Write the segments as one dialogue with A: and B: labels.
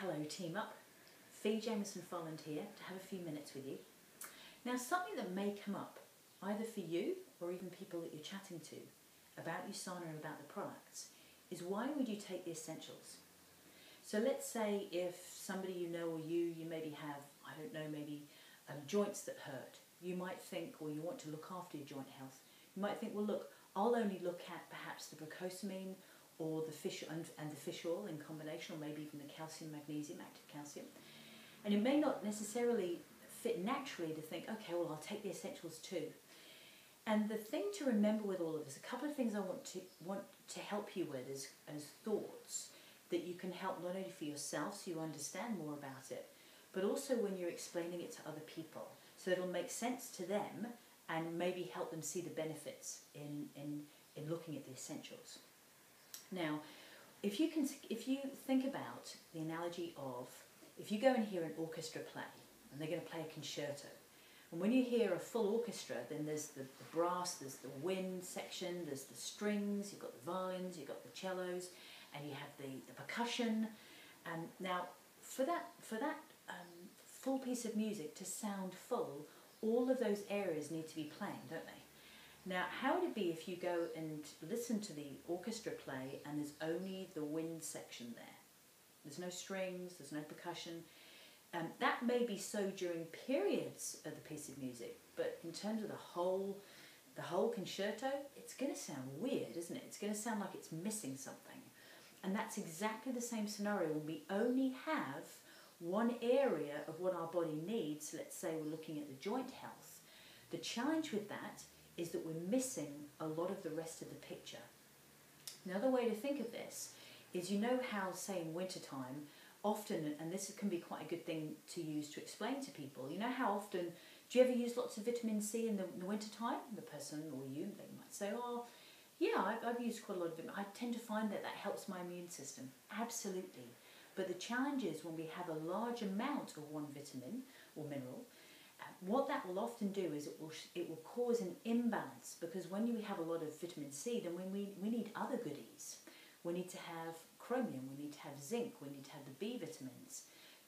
A: Hello Team Up, Fee Jameson Folland here to have a few minutes with you. Now something that may come up either for you or even people that you're chatting to about USANA and about the products is why would you take the essentials? So let's say if somebody you know or you maybe have, I don't know, maybe joints that hurt. You might think, or you want to look after your joint health, you might think, well look, I'll only look at perhaps the glucosamine or the fish and the fish oil in combination, or maybe even the calcium, magnesium, active calcium. And it may not necessarily fit naturally to think, okay, well I'll take the essentials too. And the thing to remember with all of this, a couple of things I want to help you with as thoughts that you can help not only for yourself so you understand more about it, but also when you're explaining it to other people, so it'll make sense to them and maybe help them see the benefits in looking at the essentials. Now, if you think about the analogy of, if you go and hear an orchestra play, and they're going to play a concerto, and when you hear a full orchestra, then there's the brass, there's the wind section, there's the strings, you've got the violins, you've got the cellos, and you have the percussion. Now, for that full piece of music to sound full, all of those areas need to be playing, don't they? Now, how would it be if you go and listen to the orchestra play and there's only the wind section there? There's no strings, there's no percussion. That may be so during periods of the piece of music, but in terms of the whole concerto, it's going to sound weird, isn't it? It's going to sound like it's missing something. And that's exactly the same scenario when we only have one area of what our body needs. Let's say we're looking at the joint health. The challenge with that is that we're missing a lot of the rest of the picture. Another way to think of this is, you know how, say in wintertime, often, and this can be quite a good thing to use to explain to people, you know how often, do you ever use lots of vitamin C in the wintertime? The person or you, they might say, oh, yeah, I've used quite a lot of vitamin. I tend to find that helps my immune system. Absolutely. But the challenge is when we have a large amount of one vitamin or mineral, what that will often do is it will cause an imbalance, because when we have a lot of vitamin C, then we need other goodies. We need to have chromium, we need to have zinc, we need to have the B vitamins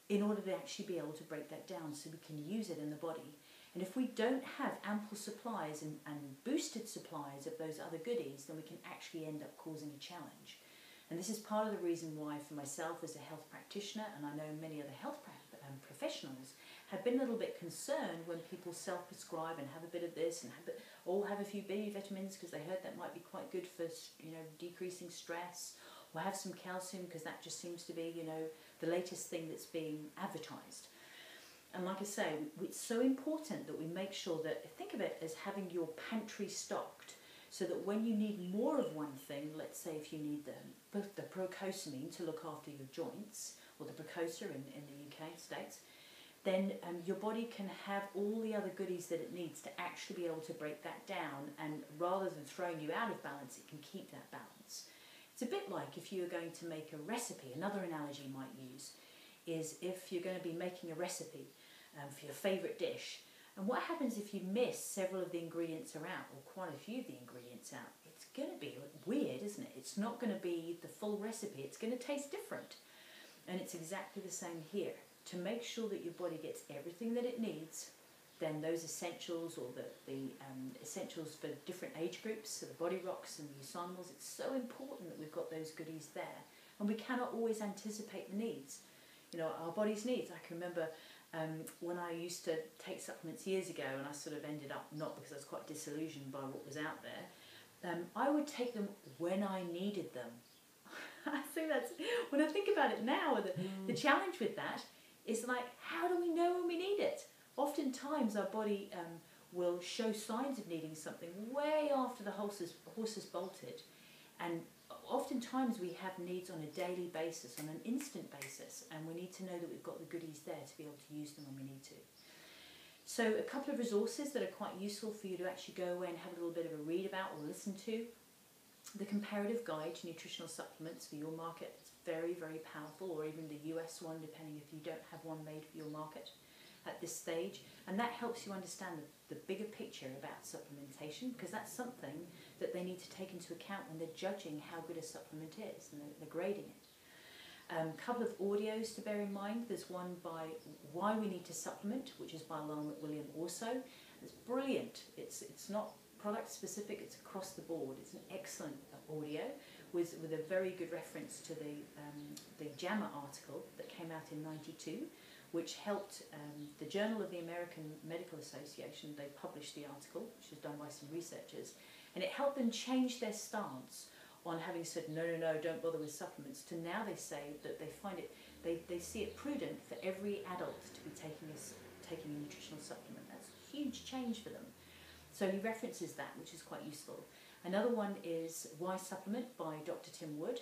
A: in order to actually be able to break that down so we can use it in the body. And if we don't have ample supplies and boosted supplies of those other goodies, then we can actually end up causing a challenge. And this is part of the reason why, for myself as a health practitioner, and I know many other health professionals, have been a little bit concerned when people self-prescribe and have a bit of this and have a few B vitamins because they heard that might be quite good for, you know, decreasing stress, or have some calcium because that just seems to be, you know, the latest thing that's being advertised. And like I say, it's so important that we make sure that, think of it as having your pantry stocked, so that when you need more of one thing, let's say if you need the procosamine to look after your joints, or the Precosa in the UK, States, then your body can have all the other goodies that it needs to actually be able to break that down, and rather than throwing you out of balance, it can keep that balance. It's a bit like if you were going to make a recipe. Another analogy you might use is if you're going to be making a recipe for your favourite dish, and what happens if you miss several of the ingredients are out, or quite a few of the ingredients out? It's going to be weird, isn't it? It's not going to be the full recipe, it's going to taste different. And it's exactly the same here. To make sure that your body gets everything that it needs, then those essentials, or the essentials for different age groups, so the Body Rocks and the USANA, it's so important that we've got those goodies there. And we cannot always anticipate the needs. You know, our body's needs. I can remember when I used to take supplements years ago, and I sort of ended up, not because I was quite disillusioned by what was out there, I would take them when I needed them. I think that's, when I think about it now, the challenge with that is, like, how do we know when we need it? Oftentimes our body will show signs of needing something way after the horse has bolted, and oftentimes we have needs on a daily basis, on an instant basis, and we need to know that we've got the goodies there to be able to use them when we need to. So a couple of resources that are quite useful for you to actually go away and have a little bit of a read about or listen to. The Comparative Guide to Nutritional Supplements for your market. It's very, very powerful, or even the US one, depending if you don't have one made for your market at this stage. And that helps you understand the bigger picture about supplementation, because that's something that they need to take into account when they're judging how good a supplement is and they're grading it. Couple of audios to bear in mind. There's one by Why We Need to Supplement, which is by Lyle McWilliam also. It's brilliant. It's not product specific, it's across the board. It's an excellent audio with a very good reference to the JAMA article that came out in '92, which helped the Journal of the American Medical Association. They published the article, which was done by some researchers, and it helped them change their stance on having said no, don't bother with supplements, to now they say that they find it, they see it prudent for every adult to be taking a nutritional supplement. That's a huge change for them. So he references that, which is quite useful. Another one is Why Supplement by Dr. Tim Wood.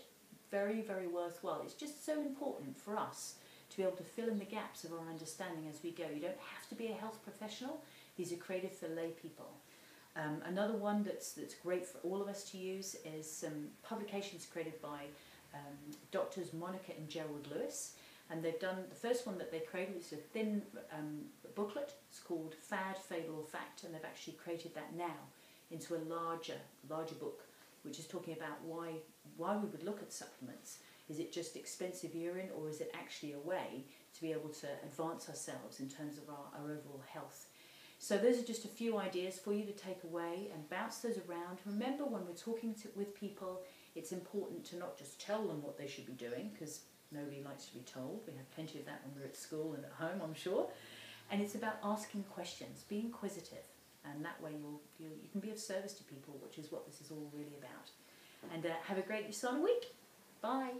A: Very, very worthwhile. It's just so important for us to be able to fill in the gaps of our understanding as we go. You don't have to be a health professional. These are created for lay people. Another one that's great for all of us to use is some publications created by doctors Monica and Gerald Lewis, and they've done, the first one that they created was a thin booklet. It's called Fad, Fable or Fact, and they've actually created that now into a larger book, which is talking about why we would look at supplements. Is it just expensive urine, or is it actually a way to be able to advance ourselves in terms of our overall health? So those are just a few ideas for you to take away and bounce those around. Remember, when we're talking with people, it's important to not just tell them what they should be doing, because nobody likes to be told. We have plenty of that when we're at school and at home, I'm sure. And it's about asking questions, be inquisitive, and that way you can be of service to people, which is what this is all really about. And have a great USANA week. Bye.